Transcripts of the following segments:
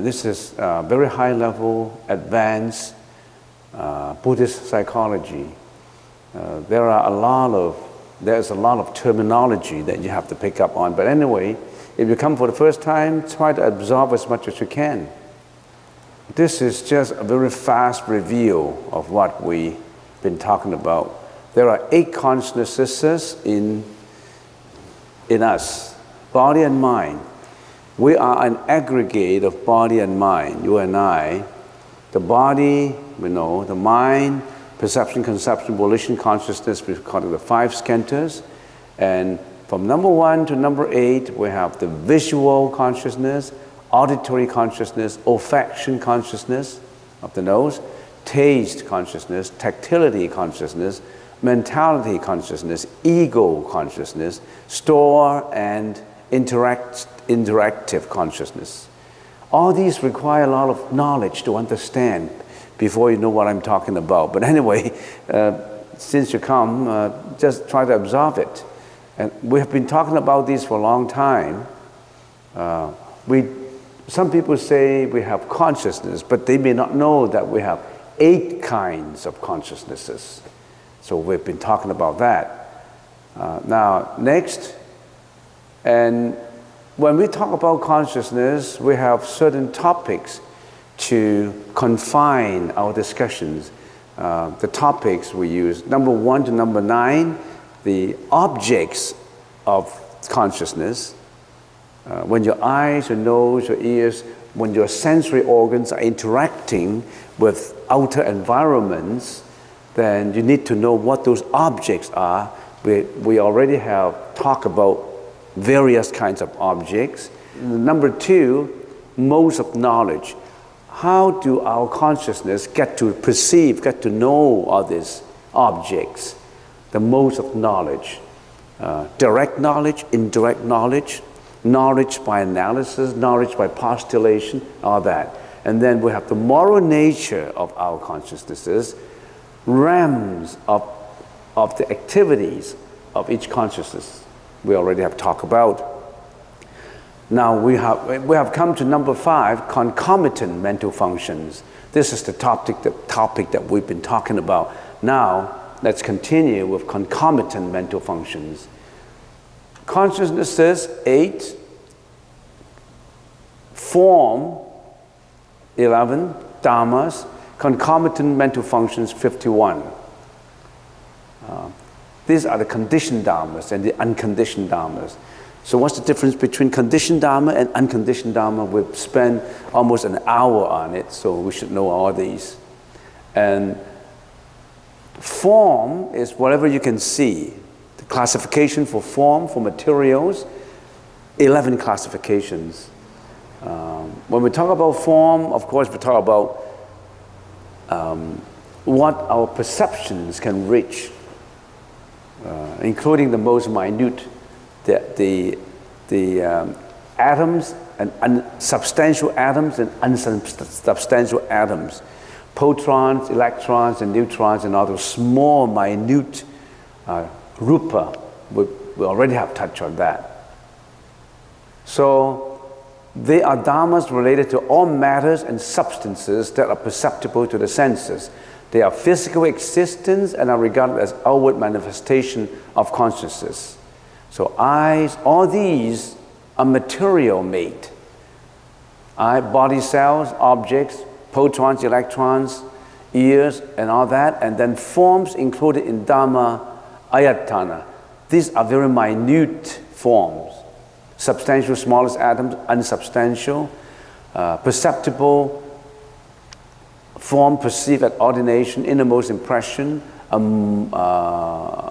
This is very high-level, advanced Buddhist psychology. There's a lot of terminology that you have to pick up on. But anyway, if you come for the first time, try to absorb as much as you can. This is just a very fast review of what we've been talking about. There are 8 consciousnesses in us, body and mind. We are an aggregate of body and mind, you and I. The body, we know, the mind, perception, conception, volition, consciousness, we call it the 5 skandhas. And from number 1 to number 8, we have the visual consciousness, auditory consciousness, olfaction consciousness of the nose, taste consciousness, tactility consciousness, mentality consciousness, ego consciousness, store and interactive consciousness. All these require a lot of knowledge to understand before you know what I'm talking about. But anyway, since you come, just try to absorb it. And we have been talking about this for a long time. Some people say we have consciousness, but they may not know that we have 8 kinds of consciousnesses. So we've been talking about that. Now, next, and when we talk about consciousness, we have certain topics to confine our discussions. The topics we use, number 1 to number 9, the objects of consciousness. When your eyes, your nose, your ears, when your sensory organs are interacting with outer environments, then you need to know what those objects are. We already have talked about various kinds of objects. Number 2, modes of knowledge. How do our consciousness get to perceive, get to know all these objects? The modes of knowledge. Direct knowledge, indirect knowledge, knowledge by analysis, knowledge by postulation, all that. And then we have the moral nature of our consciousnesses, realms of the activities of each consciousness. We already have talked about. Now we have come to number 5, concomitant mental functions. This is the topic that we've been talking about. Now let's continue with concomitant mental functions. Consciousnesses 8, form 11, dhammas, concomitant mental functions 51. These are the conditioned dhammas and the unconditioned dhammas. So what's the difference between conditioned dhamma and unconditioned dhamma? We've spent almost an hour on it, so we should know all these. And form is whatever you can see. The classification for form, for materials, 11 classifications. When we talk about form, of course we talk about what our perceptions can reach. Including the most minute, the atoms and substantial atoms and unsubstantial atoms, protons, electrons, and neutrons, and all those small, minute rupa. We already have touched on that. So they are dhammas related to all matters and substances that are perceptible to the senses. They are physical existence and are regarded as outward manifestation of consciousness. So eyes, all these are material made. Eye, body cells, objects, protons, electrons, ears, and all that, and then forms included in Dhamma ayatana. These are very minute forms. Substantial, smallest atoms, unsubstantial, perceptible, form perceived at ordination, innermost impression, a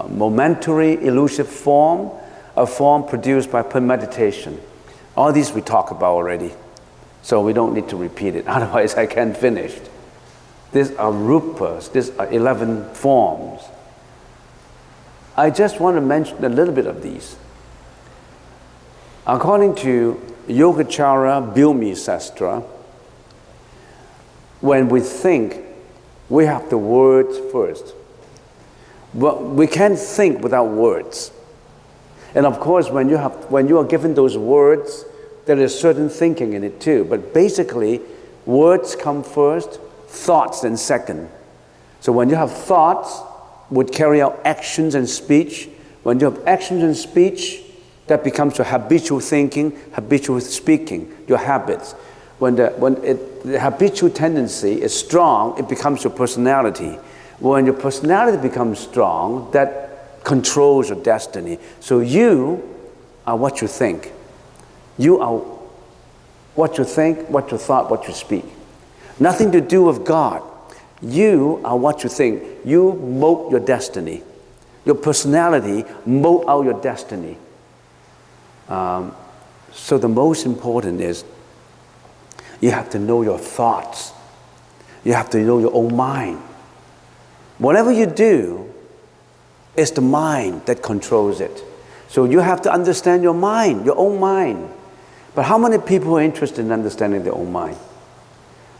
momentary elusive form, a form produced by premeditation. All these we talked about already, so we don't need to repeat it, otherwise I can't finish. These are rupas, these are 11 forms. I just want to mention a little bit of these. According to Yogacara Bhumi Sastra, when we think, we have the words first. But we can't think without words. And of course, when you are given those words, there is certain thinking in it too. But basically, words come first, thoughts then second. So when you have thoughts, would carry out actions and speech. When you have actions and speech, that becomes your habitual thinking, habitual speaking, your habits. When the habitual tendency is strong, it becomes your personality. When your personality becomes strong, that controls your destiny. So you are what you think. You are what you think, what you thought, what you speak. Nothing to do with God. You are what you think. You mold your destiny. Your personality mold out your destiny. So the most important is you have to know your thoughts. You have to know your own mind. Whatever you do, it's the mind that controls it. So you have to understand your mind, your own mind. But how many people are interested in understanding their own mind?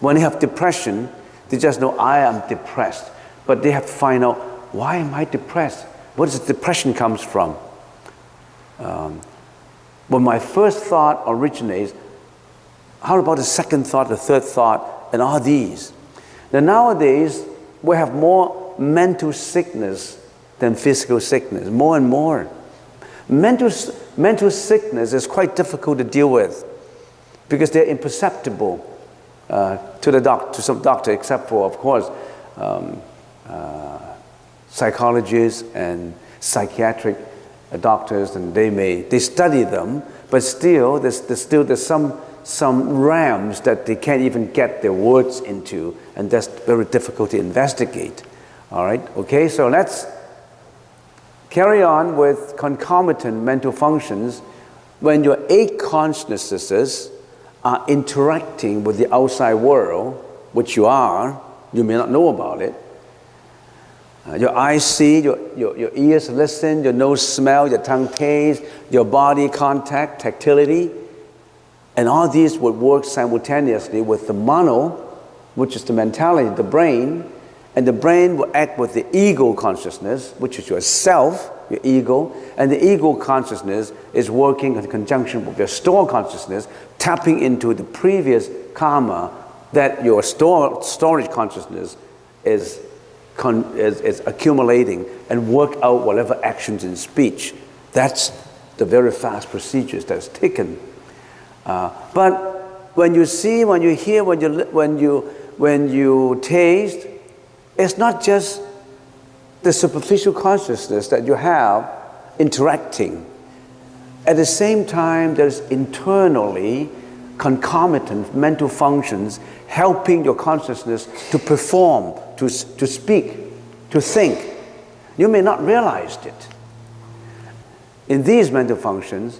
When they have depression, they just know, I am depressed. But they have to find out, why am I depressed? Where does depression comes from? When my first thought originates, how about the second thought, the third thought, and all these? Now nowadays, we have more mental sickness than physical sickness, more and more. Mental sickness is quite difficult to deal with because they're imperceptible to some doctor, except for, of course, psychologists and psychiatric doctors, and they study them, but still there's some realms that they can't even get their words into, and that's very difficult to investigate. All right, okay, so let's carry on with concomitant mental functions. When your 8 consciousnesses are interacting with the outside world, which you are, you may not know about it. Your eyes see, your ears listen, your nose smell, your tongue taste, your body contact, tactility, and all these would work simultaneously with the mono, which is the mentality, the brain, and the brain will act with the ego consciousness, which is your self, your ego, and the ego consciousness is working in conjunction with your store consciousness, tapping into the previous karma that your storage consciousness is accumulating, and work out whatever actions in speech. That's the very fast procedures that's taken. But when you see, when you hear, when you taste, it's not just the superficial consciousness that you have interacting. At the same time, there's internally concomitant mental functions helping your consciousness to perform, to speak, to think. You may not realize it. In these mental functions,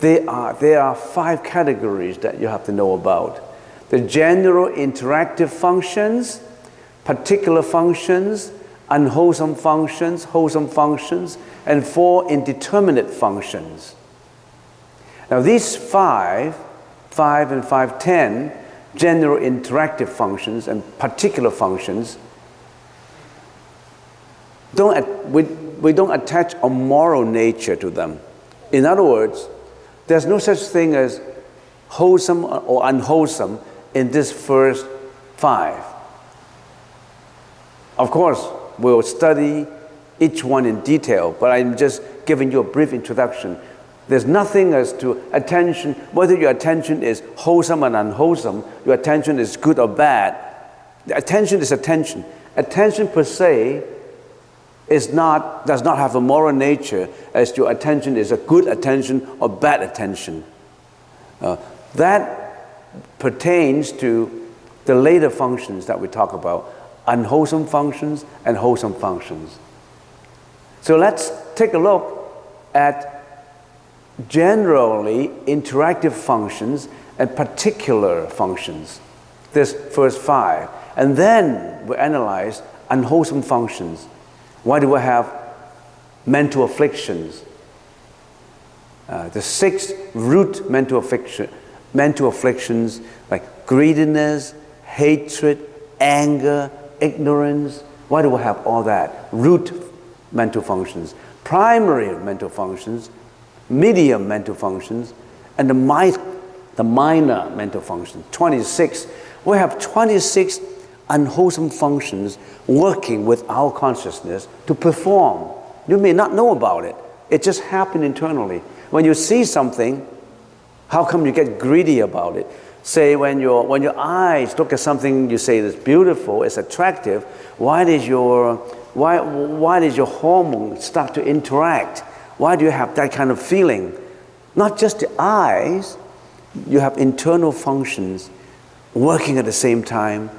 there are 5 categories that you have to know about. The general interactive functions, particular functions, unwholesome functions, wholesome functions, and 4 indeterminate functions. Now these 5 and 5-10, general interactive functions and particular functions, we don't attach a moral nature to them. In other words, there's no such thing as wholesome or unwholesome in this first 5. Of course, we'll study each one in detail, but I'm just giving you a brief introduction. There's nothing as to attention, whether your attention is wholesome and unwholesome, your attention is good or bad. The attention is attention. Attention per se does not have a moral nature as your attention is a good attention or bad attention. That pertains to the later functions that we talk about, unwholesome functions and wholesome functions. So let's take a look at generally interactive functions and particular functions, this first 5. And then we analyze unwholesome functions. Why do we have mental afflictions? The 6 root mental afflictions like greediness, hatred, anger, ignorance. Why do we have all that? Root mental functions, primary mental functions, medium mental functions, and the minor mental functions, 26. We have 26 unwholesome functions working with our consciousness to perform. You may not know about it. It just happened internally. When you see something, how come you get greedy about it? Say when your eyes look at something, you say it's beautiful, it's attractive. Why does your hormone start to interact? Why do you have that kind of feeling? Not just the eyes, you have internal functions working at the same time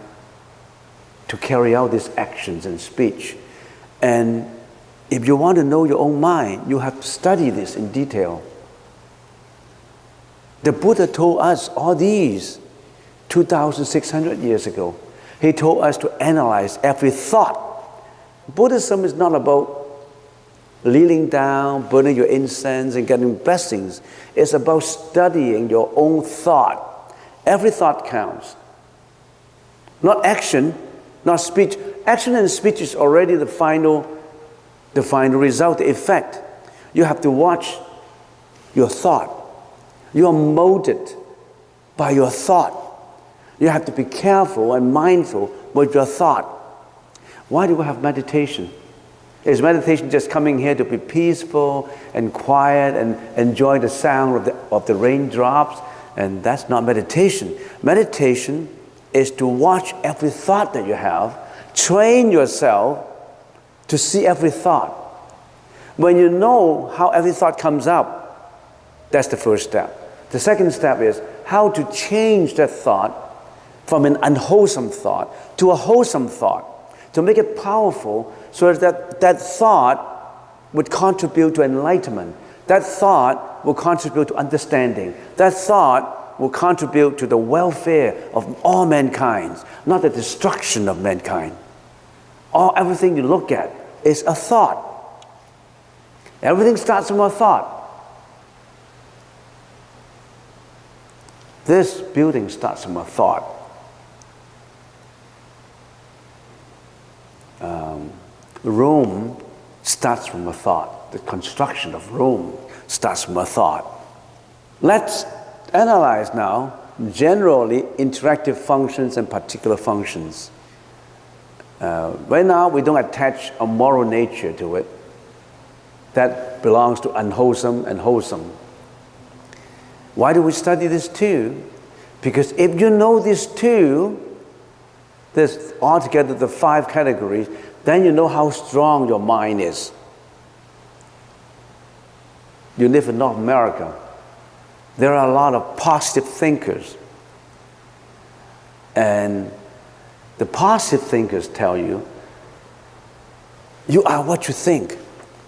to carry out these actions and speech. And if you want to know your own mind, you have to study this in detail. The Buddha told us all these 2,600 years ago. He told us to analyze every thought. Buddhism is not about kneeling down, burning your incense, and getting blessings. It's about studying your own thought. Every thought counts. Not action, not speech. Action and speech is already the final result, the effect. You have to watch your thought. You are molded by your thought. You have to be careful and mindful with your thought. Why do we have meditation? Is meditation just coming here to be peaceful and quiet and enjoy the sound of the raindrops? And that's not meditation. Meditation is to watch every thought that you have, train yourself to see every thought. When you know how every thought comes up, that's the first step. The second step is how to change that thought from an unwholesome thought to a wholesome thought, to make it powerful so that that thought would contribute to enlightenment. That thought will contribute to understanding. That thought will contribute to the welfare of all mankind, not the destruction of mankind. Everything you look at is a thought. Everything starts from a thought. This building starts from a thought. Rome starts from a thought. The construction of Rome starts from a thought. Let's analyze now generally interactive functions and particular functions. Right now, we don't attach a moral nature to it. That belongs to unwholesome and wholesome. Why do we study this too? Because if you know these two, there's altogether the 5 categories, then you know how strong your mind is. You live in North America. There are a lot of positive thinkers. And the positive thinkers tell you, you are what you think.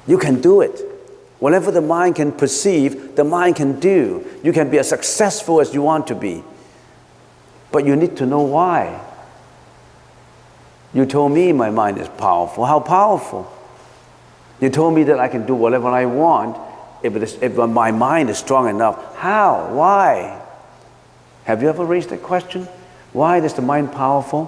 You can do it. Whatever the mind can perceive, the mind can do. You can be as successful as you want to be. But you need to know why. You told me my mind is powerful. How powerful? You told me that I can do whatever I want if my mind is strong enough. How? Why? Have you ever raised that question? Why is the mind powerful?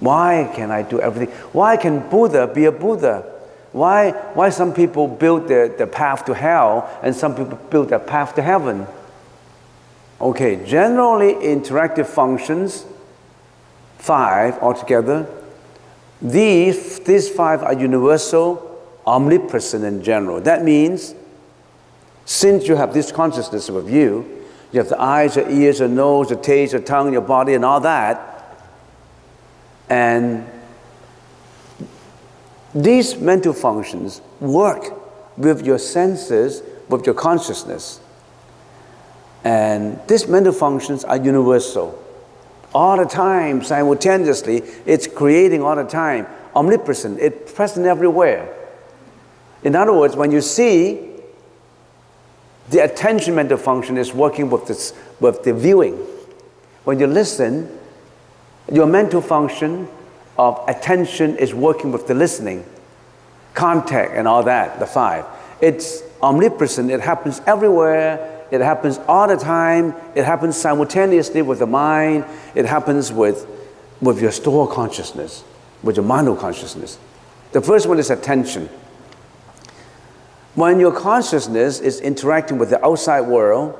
Why can I do everything? Why can Buddha be a Buddha? Why some people build the path to hell and some people build the path to heaven? Okay, generally interactive functions, 5 altogether. These 5 are universal, omnipresent in general. That means, since you have this consciousness of you have the eyes, your ears, your nose, your taste, your tongue, your body, and all that, and these mental functions work with your senses, with your consciousness. And these mental functions are universal. All the time, simultaneously, it's creating all the time. Omnipresent, it's present everywhere. In other words, when you see, the attention mental function is working with the viewing. When you listen, your mental function of attention is working with the listening, contact and all that, the 5. It's omnipresent, it happens everywhere, it happens all the time, it happens simultaneously with the mind, it happens with with your store consciousness, with your mind consciousness. The first one is attention. When your consciousness is interacting with the outside world,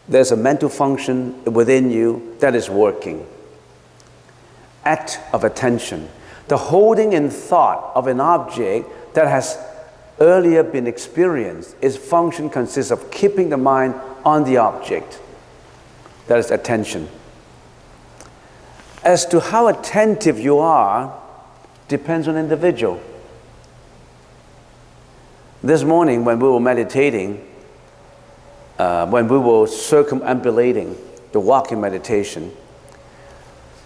there's a mental function within you that is working. Act of attention. The holding in thought of an object that has earlier been experienced, its function consists of keeping the mind on the object. That is attention. As to how attentive you are, depends on the individual. This morning when we were meditating, when we were circumambulating the walking meditation,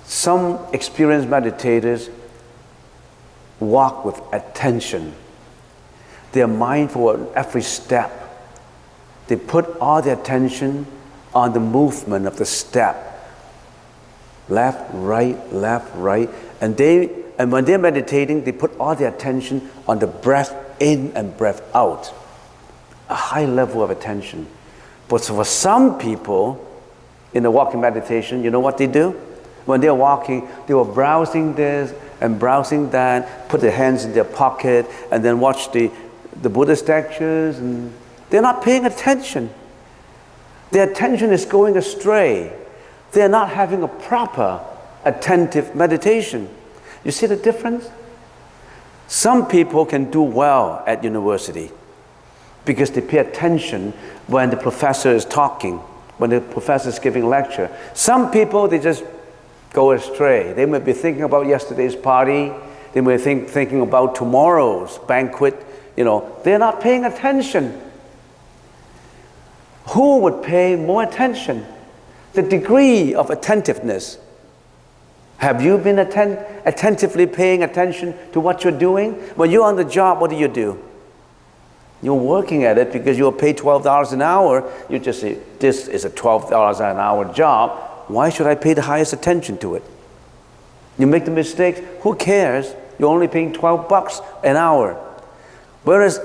some experienced meditators walk with attention. They are mindful of every step. They put all their attention on the movement of the step. Left, right, and when they're meditating, they put all their attention on the breath in and breath out. A high level of attention. But for some people, in the walking meditation, you know what they do? When they're walking, they were browsing this and browsing that, put their hands in their pocket, and then watch the Buddha statues, and they're not paying attention. Their attention is going astray. They're not having a proper attentive meditation. You see the difference? Some people can do well at university because they pay attention when the professor is talking, when the professor is giving a lecture. Some people, they just go astray. They may be thinking about yesterday's party. They may be thinking about tomorrow's banquet. They're not paying attention. Who would pay more attention? The degree of attentiveness. Have you been attentively paying attention to what you're doing? When you're on the job, what do? You're working at it because you're paid $12 an hour. You just say, this is a $12 an hour job. Why should I pay the highest attention to it? You make the mistakes, who cares? You're only paying $12 an hour. Whereas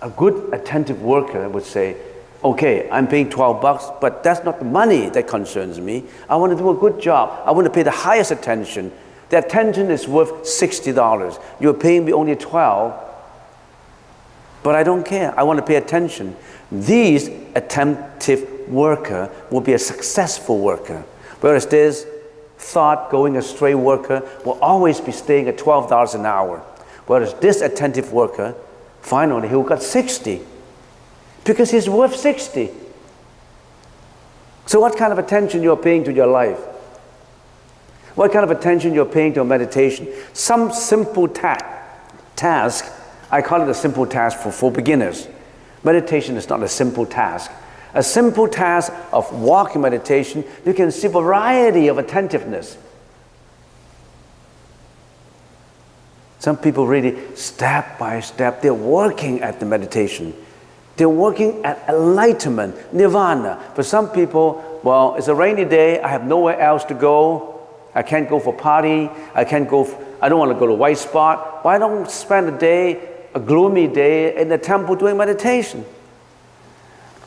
a good attentive worker would say, okay, I'm paying $12, but that's not the money that concerns me. I want to do a good job. I want to pay the highest attention. The attention is worth $60. You're paying me only $12, but I don't care. I want to pay attention. These attentive worker will be a successful worker. Whereas this thought going astray worker will always be staying at $12 an hour. Whereas this attentive worker, finally he got 60. Because he's worth 60. So what kind of attention you're paying to your life? What kind of attention you're paying to your meditation? Some simple task, I call it a simple task for beginners. Meditation is not a simple task. A simple task of walking meditation, you can see a variety of attentiveness. Some people really, step by step, they're working at the meditation. They're working at enlightenment, nirvana. For some people, well, it's a rainy day, I have nowhere else to go. I can't go for party. I don't want to go to white spot. Why don't spend a gloomy day in the temple doing meditation?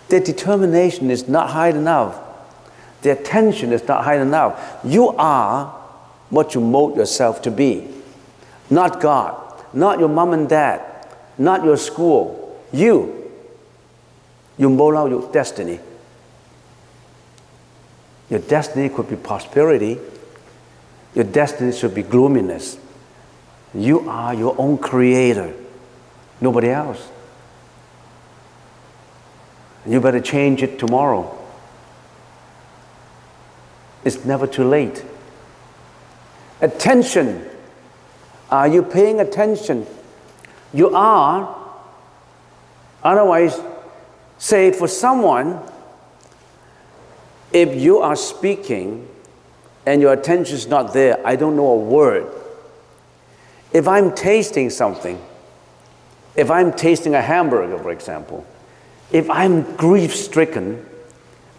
Their determination is not high enough. Their attention is not high enough. You are what you mold yourself to be. Not God, not your mom and dad, not your school. You mold out your destiny. Your destiny could be prosperity. Your destiny should be gloominess. You are your own creator, nobody else. You better change it tomorrow. It's never too late. Attention. Are you paying attention? You are. Otherwise, say for someone, if you are speaking and your attention is not there, I don't know a word. If I'm tasting something, if I'm tasting a hamburger, for example, if I'm grief-stricken,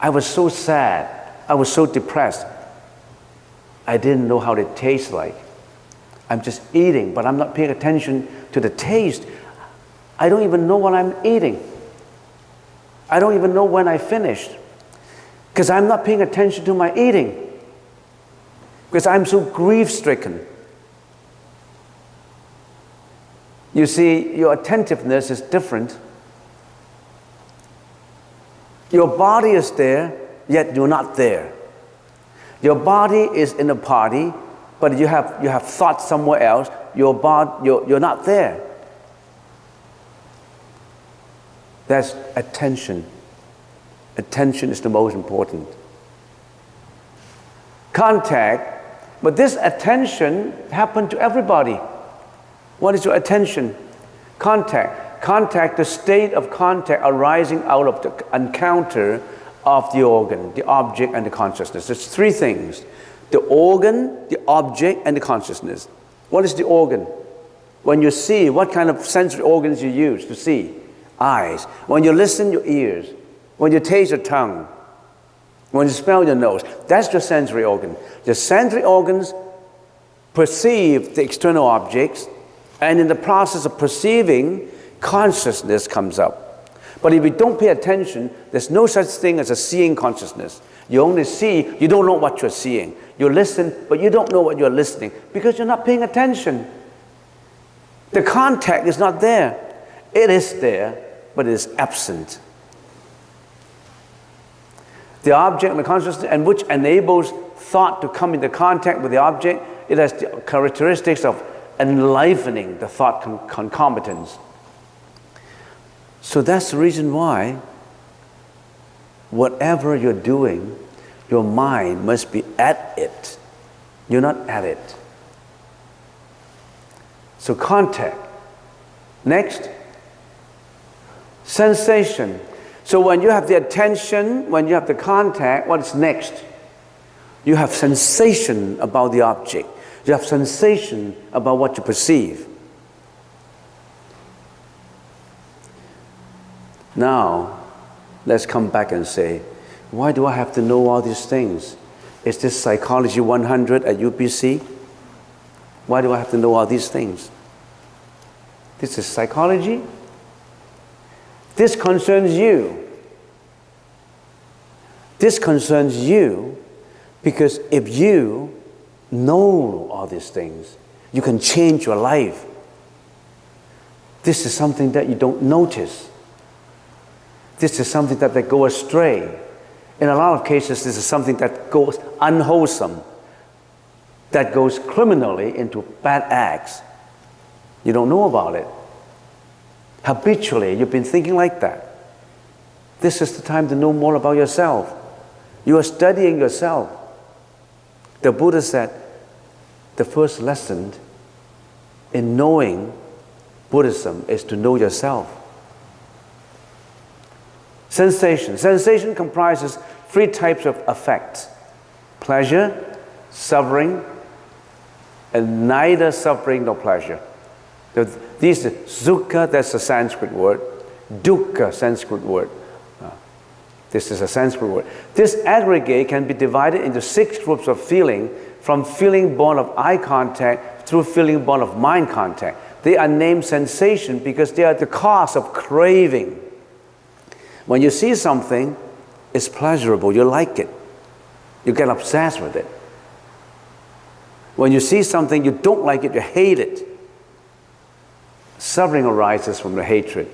I was so sad, I was so depressed, I didn't know how it tastes like. I'm just eating, but I'm not paying attention to the taste. I don't even know what I'm eating. I don't even know when I finished, because I'm not paying attention to my eating. because I'm so grief-stricken. You see, your attentiveness is different. Your body is there, yet you're not there. Your body is in a party, but you have thoughts somewhere else. You're not there. That's attention. Attention is the most important. Contact, but this attention happened to everybody. What is your attention? Contact. Contact, the state of contact arising out of the encounter of the organ, the object, and the consciousness. There's three things: the organ, the object, and the consciousness. What is the organ? When you see, what kind of sensory organs you use to see? Eyes. When you listen, your ears. When you taste, your tongue. When you smell, your nose. That's your sensory organ. The sensory organs perceive the external objects, and in the process of perceiving, consciousness comes up. But if you don't pay attention, there's no such thing as a seeing consciousness. You only see, you don't know what you're seeing. You listen, but you don't know what you're listening because you're not paying attention. The contact is not there. It is there, but it is absent. The object and the consciousness, and which enables thought to come into contact with the object, it has the characteristics of enlivening the thought concomitants. So that's the reason why whatever you're doing, your mind must be at it. You're not at it. So contact. Next, sensation. So when you have the attention, when you have the contact, what's next? You have sensation about the object. You have sensation about what you perceive. Now, let's come back and say, why do I have to know all these things? Is this Psychology 100 at UPC? Why do I have to know all these things? This is psychology. This concerns you. This concerns you because if you know all these things, you can change your life. This is something that you don't notice. This is something that they go astray. In a lot of cases, this is something that goes unwholesome, that goes criminally into bad acts. You don't know about it. Habitually, you've been thinking like that. This is the time to know more about yourself. You are studying yourself. The Buddha said the first lesson in knowing Buddhism is to know yourself. Sensation. Sensation comprises three types of effects: pleasure, suffering, and neither suffering nor pleasure. These sukha, that's a Sanskrit word. Dukkha, Sanskrit word. This is a Sanskrit word. This aggregate can be divided into 6 groups of feeling, from feeling born of eye contact through feeling born of mind contact. They are named sensation because they are the cause of craving. When you see something, it's pleasurable, you like it. You get obsessed with it. When you see something, you don't like it, you hate it. Suffering arises from the hatred.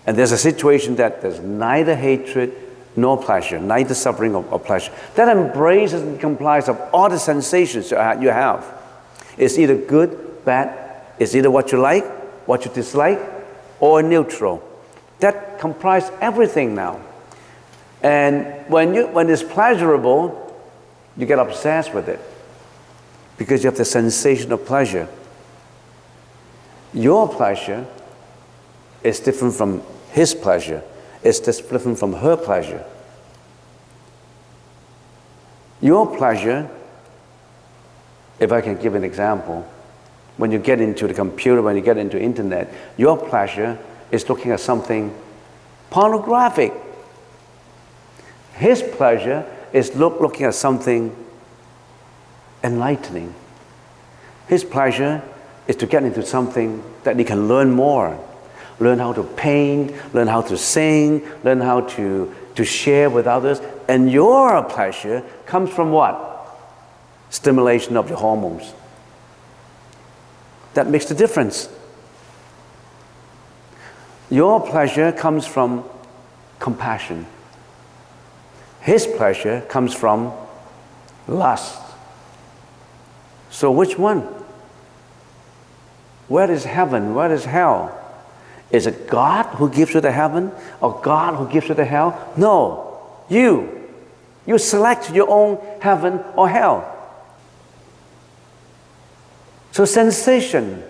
And there's a situation that there's neither hatred nor pleasure, neither suffering or pleasure. That embraces and complies of all the sensations you have. It's either good, bad, it's either what you like, what you dislike, or neutral. That comprises everything now. And when it's pleasurable, you get obsessed with it because you have the sensation of pleasure. Your pleasure is different from his pleasure. It's different from her pleasure. Your pleasure, if I can give an example, when you get into the computer, when you get into internet, your pleasure is looking at something pornographic. His pleasure is looking at something enlightening. His pleasure is to get into something that he can learn more. Learn how to paint, learn how to sing, learn how to share with others. And your pleasure comes from what? stimulation of your hormones. That makes the difference. Your pleasure comes from compassion. His pleasure comes from lust. So which one? Where is heaven? Where is hell? Is it God who gives you the heaven or God who gives you the hell? No, you. You select your own heaven or hell. So sensation,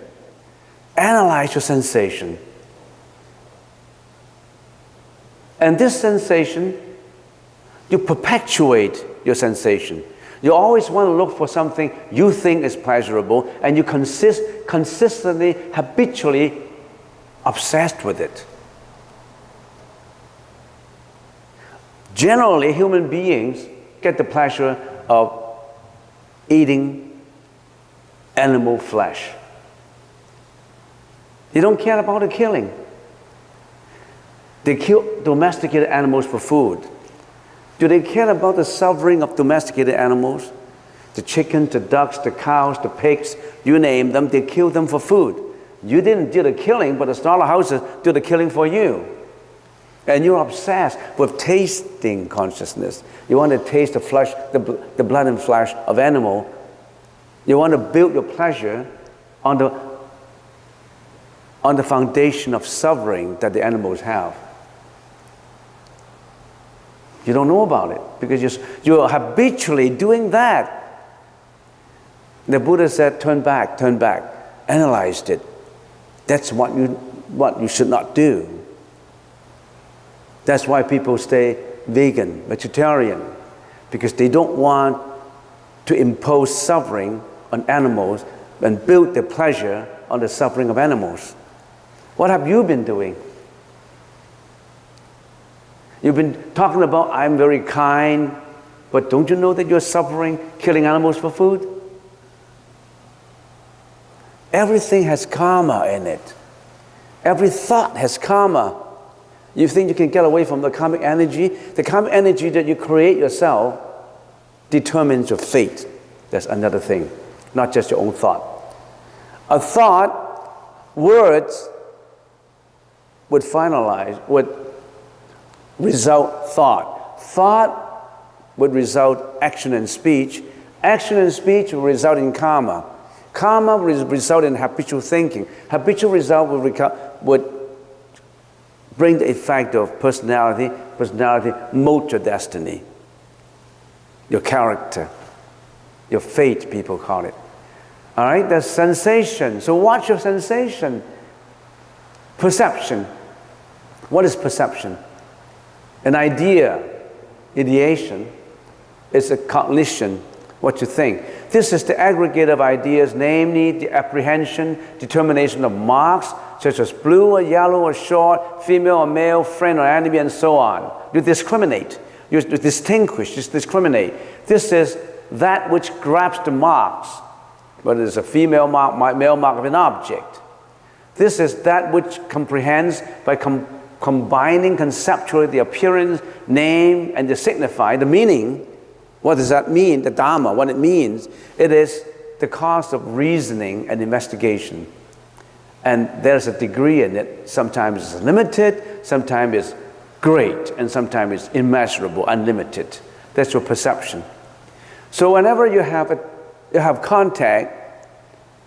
analyze your sensation. And this sensation, you perpetuate your sensation. You always want to look for something you think is pleasurable, and you consistently, habitually obsessed with it. Generally, human beings get the pleasure of eating animal flesh. They don't care about the killing. They kill domesticated animals for food. Do they care about the suffering of domesticated animals? The chickens, the ducks, the cows, the pigs, you name them, they kill them for food. You didn't do the killing, but the slaughterhouses do the killing for you. And you're obsessed with tasting consciousness. You want to taste the flesh, the blood and flesh of animal. You want to build your pleasure on the foundation of suffering that the animals have. You don't know about it because you're habitually doing that. The Buddha said, turn back, analyze it. That's what you should not do. That's why people stay vegan, vegetarian, because they don't want to impose suffering on animals and build their pleasure on the suffering of animals. What have you been doing? You've been talking about, I'm very kind, but don't you know that you're suffering, killing animals for food? Everything has karma in it. Every thought has karma. You think you can get away from the karmic energy? The karmic energy that you create yourself determines your fate. That's another thing, not just your own thought. A thought, words would result thought. Thought would result action and speech. Action and speech will result in karma. Karma will result in habitual thinking. Habitual result would bring the effect of personality. Personality molds your destiny, your character, your fate, people call it. All right, that's sensation. So watch your sensation. Perception. What is perception? An idea, ideation, is a cognition, what you think. This is the aggregate of ideas, namely the apprehension, determination of marks, such as blue or yellow or short, female or male, friend or enemy, and so on. You discriminate, you distinguish, you discriminate. This is that which grabs the marks, whether it's a female mark, male mark of an object. This is that which comprehends by combining conceptually the appearance, name, and the signify, the meaning. What does that mean? The Dharma, what it means. It is the cause of reasoning and investigation. And there's a degree in it. Sometimes it's limited, sometimes it's great, and sometimes it's immeasurable, unlimited. That's your perception. So whenever you have contact,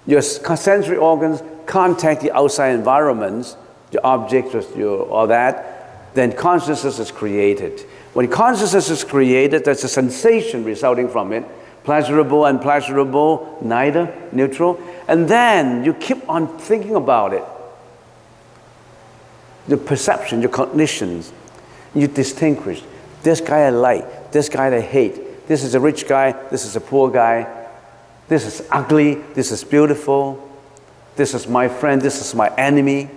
your sensory organs contact the outside environments, the objects, all that, then consciousness is created. When consciousness is created, there's a sensation resulting from it, pleasurable, unpleasurable, neither, neutral, and then you keep on thinking about it. Your perception, your cognitions, you distinguish. This guy I like, this guy I hate, this is a rich guy, this is a poor guy, this is ugly, this is beautiful, this is my friend, this is my enemy.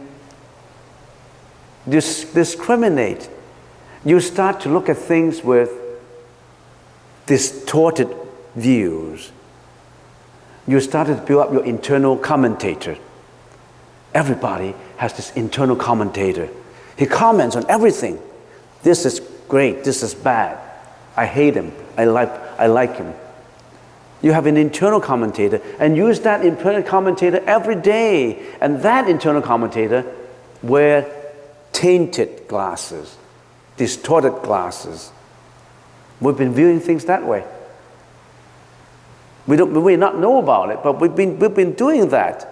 Discriminate. You start to look at things with distorted views. You start to build up your internal commentator. Everybody has this internal commentator. He comments on everything. This is great, this is bad. I hate him, I like him. You have an internal commentator, and use that internal commentator every day. And that internal commentator wear tainted glasses, distorted glasses. We've been viewing things that way. We may not know about it, but we've been doing that.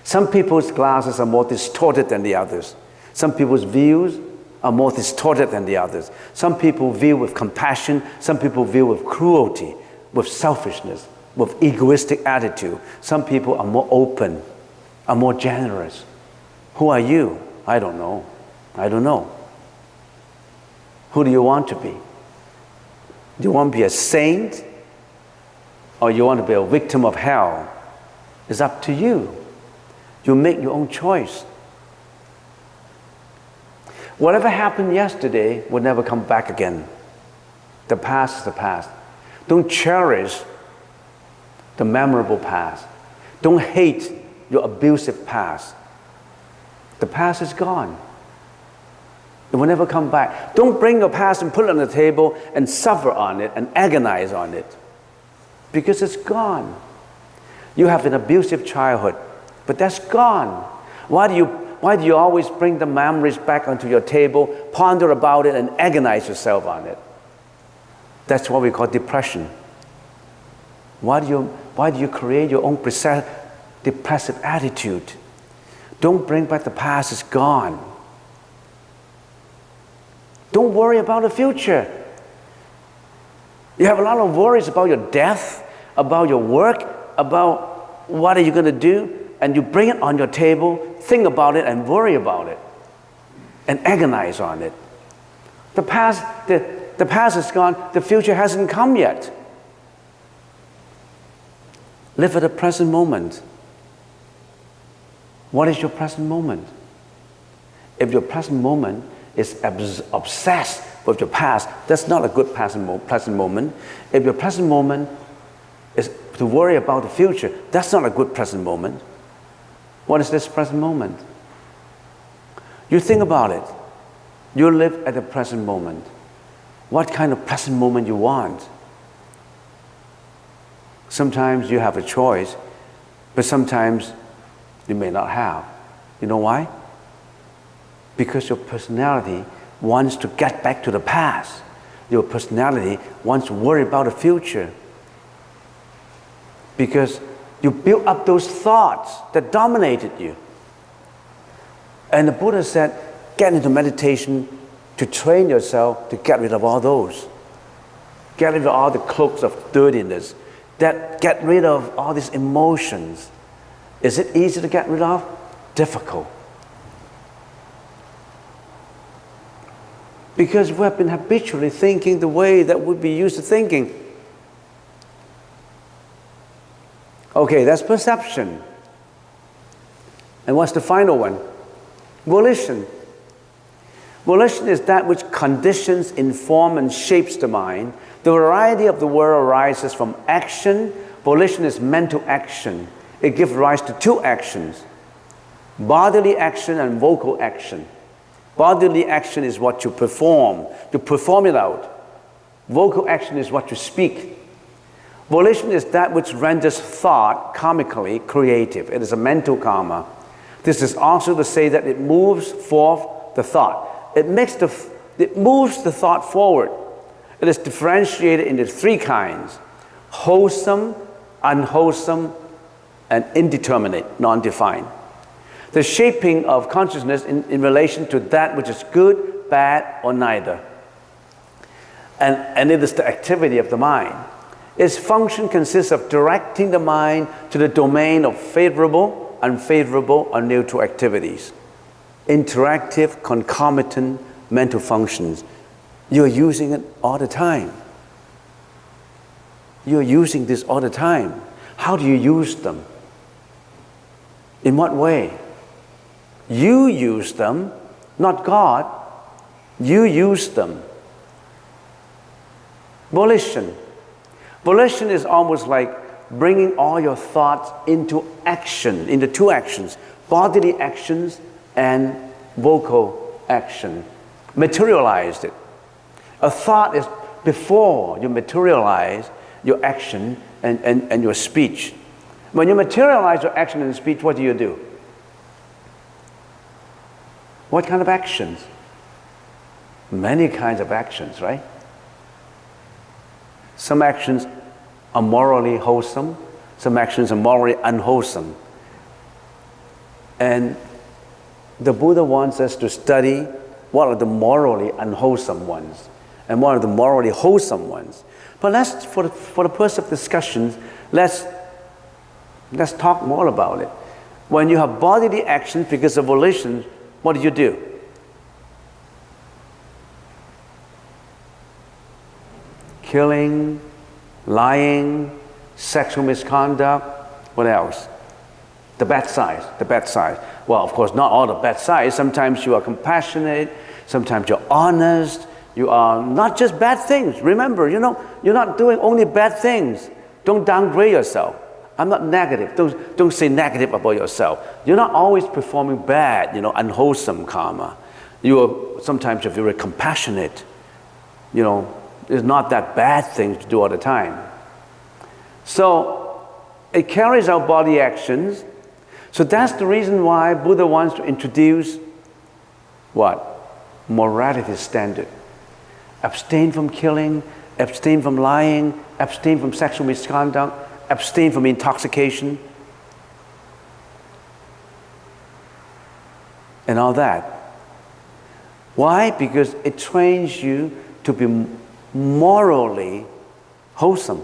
Some people's glasses are more distorted than the others. Some people's views are more distorted than the others. Some people view with compassion. Some people view with cruelty, with selfishness, with egoistic attitude. Some people are more open, are more generous. Who are you? I don't know. I don't know. Who do you want to be? Do you want to be a saint? Or you want to be a victim of hell? It's up to you. You make your own choice. Whatever happened yesterday will never come back again. The past is the past. Don't cherish the memorable past. Don't hate your abusive past. The past is gone. It will never come back. Don't bring your past and put it on the table and suffer on it and agonize on it. Because it's gone. You have an abusive childhood, but that's gone. Why do you always bring the memories back onto your table, ponder about it, and agonize yourself on it? That's what we call depression. Why do you create your own depressive attitude? Don't bring back the past, it's gone. Don't worry about the future. You have a lot of worries about your death, about your work, about what are you going to do, and you bring it on your table, think about it, and worry about it, and agonize on it. The past is gone, the future hasn't come yet. Live at the present moment. What is your present moment? If your present moment is obsessed with your past, that's not a good present moment. If your present moment is to worry about the future, that's not a good present moment. What is this present moment? You think about it. You live at the present moment. What kind of present moment you want? Sometimes you have a choice, but sometimes you may not have. You know why? Because your personality wants to get back to the past. Your personality wants to worry about the future. Because you built up those thoughts that dominated you. And the Buddha said, get into meditation to train yourself to get rid of all those. Get rid of all the cloaks of dirtiness. Get rid of all these emotions. Is it easy to get rid of? Difficult. Because we have been habitually thinking the way that we'd be used to thinking. Okay, that's perception. And what's the final one? Volition. Volition is that which conditions, informs, and shapes the mind. The variety of the world arises from action. Volition is mental action. It gives rise to two actions: bodily action and vocal action. Bodily action is what you perform it out. Vocal action is what you speak. Volition is that which renders thought karmically creative. It is a mental karma. This is also to say that it moves forth the thought. It moves the thought forward. It is differentiated into three kinds: wholesome, unwholesome, and indeterminate, non-defined. The shaping of consciousness in relation to that which is good, bad, or neither. And it is the activity of the mind. Its function consists of directing the mind to the domain of favorable, unfavorable, or neutral activities. Interactive, concomitant mental functions. You're using it all the time. You're using this all the time. How do you use them? In what way? You use them, not God. You use them. Volition. Volition is almost like bringing all your thoughts into action, into two actions: bodily actions and vocal action. Materialize it. A thought is, before you materialize, your action and your speech. When you materialize your action and speech, what do? What kind of actions? Many kinds of actions, right? Some actions are morally wholesome, some actions are morally unwholesome. And the Buddha wants us to study what are the morally unwholesome ones and what are the morally wholesome ones. But let's, for the purpose of discussions, let's talk more about it. When you have bodily actions because of volition, what do? Killing, lying, sexual misconduct, what else? The bad side. Well, of course, not all the bad sides. Sometimes you are compassionate, sometimes you're honest, you are not just bad things. Remember, you're not doing only bad things. Don't downgrade yourself. I'm not negative. Don't say negative about yourself. You're not always performing bad, unwholesome karma. Sometimes you're very compassionate. It's not that bad thing to do all the time. So it carries out body actions. So that's the reason why Buddha wants to introduce what? Morality standard. Abstain from killing, abstain from lying, abstain from sexual misconduct, abstain from intoxication, and all that. Why? Because it trains you to be morally wholesome.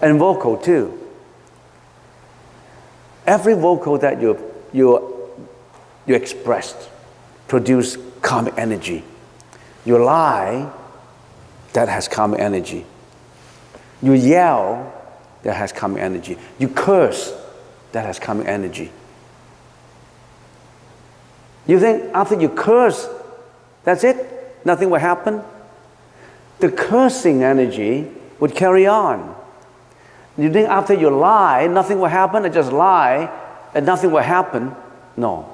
And vocal too. Every vocal that you expressed produce karmic energy. You lie, that has karmic energy. You yell, that has karmic energy. You curse, that has karmic energy. You think after you curse, that's it? Nothing will happen? The cursing energy would carry on. You think after you lie, nothing will happen, and just lie, and nothing will happen? No.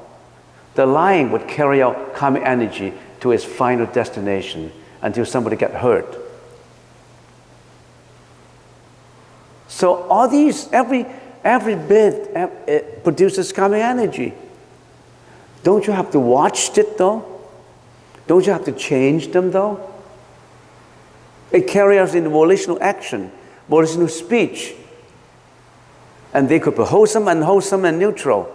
The lying would carry out karmic energy to its final destination until somebody gets hurt. So all these, every bit it produces karmic energy. Don't you have to watch it though? Don't you have to change them though? It carries into volitional action, volitional speech. And they could be wholesome, unwholesome, and neutral.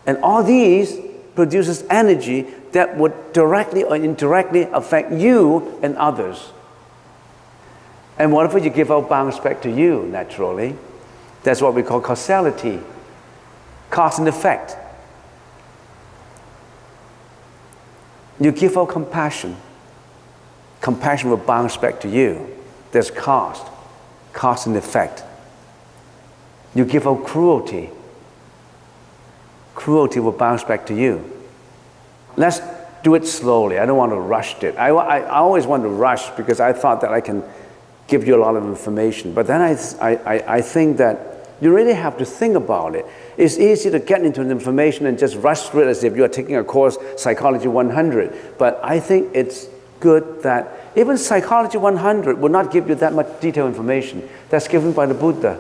And all these produces energy that would directly or indirectly affect you and others. And whatever you give out bounce back to you, naturally. That's what we call causality. Cause and effect. You give out compassion. Compassion will bounce back to you. There's cause and effect. You give out cruelty. Cruelty will bounce back to you. Let's do it slowly. I don't want to rush it. I always want to rush because I thought that I can give you a lot of information. But then I think that you really have to think about it. It's easy to get into the information and just rush through it as if you are taking a course, Psychology 100. But I think it's good that even Psychology 100 will not give you that much detailed information. That's given by the Buddha.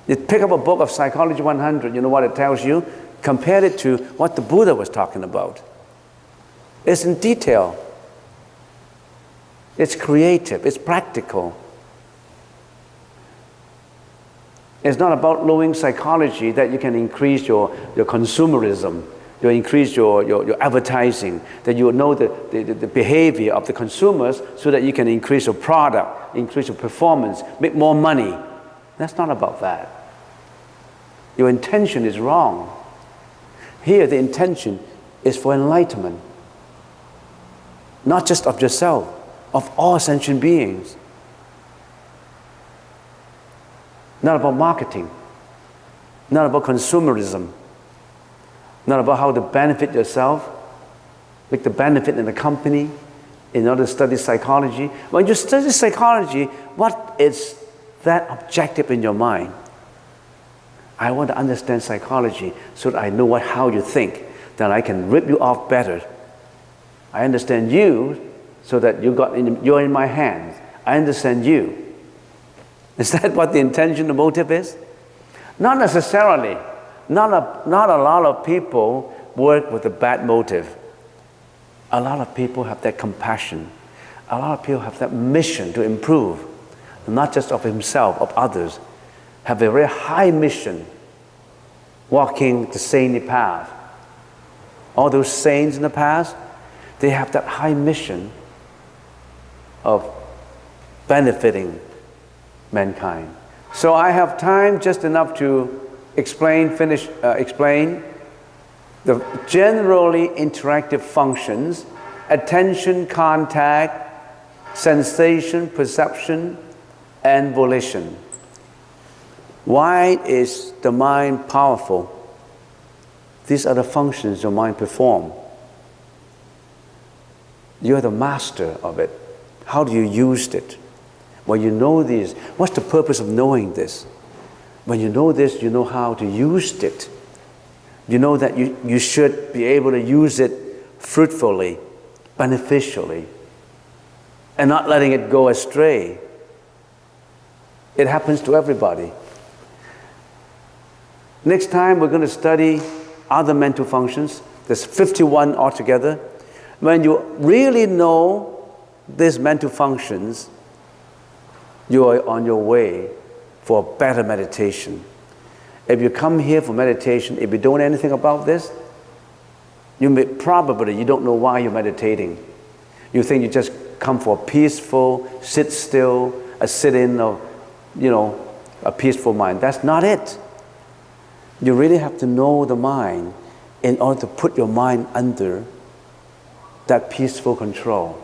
You pick up a book of Psychology 100, you know what it tells you? Compare it to what the Buddha was talking about. It's in detail. It's creative. It's practical. It's not about knowing psychology that you can increase your consumerism, you increase your advertising, that you know the behavior of the consumers so that you can increase your product, increase your performance, make more money. That's not about that. Your intention is wrong. Here, the intention is for enlightenment. Not just of yourself, of all sentient beings. Not about marketing. Not about consumerism. Not about how to benefit yourself, make the benefit in the company, in order to study psychology. When you study psychology, what is that objective in your mind? I want to understand psychology so that I know how you think, then I can rip you off better. I understand you so that you're in my hands. I understand you. Is that what the intention, the motive is? Not necessarily. Not a lot of people work with a bad motive. A lot of people have that compassion. A lot of people have that mission to improve, not just of himself, of others. Have a very high mission, walking the saintly path. All those saints in the past, they have that high mission of benefiting mankind. So I have time just enough to explain the generally interactive functions: attention, contact, sensation, perception, and volition. Why is the mind powerful? These are the functions your mind performs. You're the master of it. How do you use it? When you know this, what's the purpose of knowing this? When you know this, you know how to use it. You know that you should be able to use it fruitfully, beneficially, and not letting it go astray. It happens to everybody. Next time we're going to study other mental functions. There's 51 altogether. When you really know these mental functions, you are on your way for better meditation. If you come here for meditation, if you don't know anything about this, you don't know why you're meditating. You think you just come for a peaceful, sit still, a sit-in of, a peaceful mind. That's not it. You really have to know the mind in order to put your mind under that peaceful control.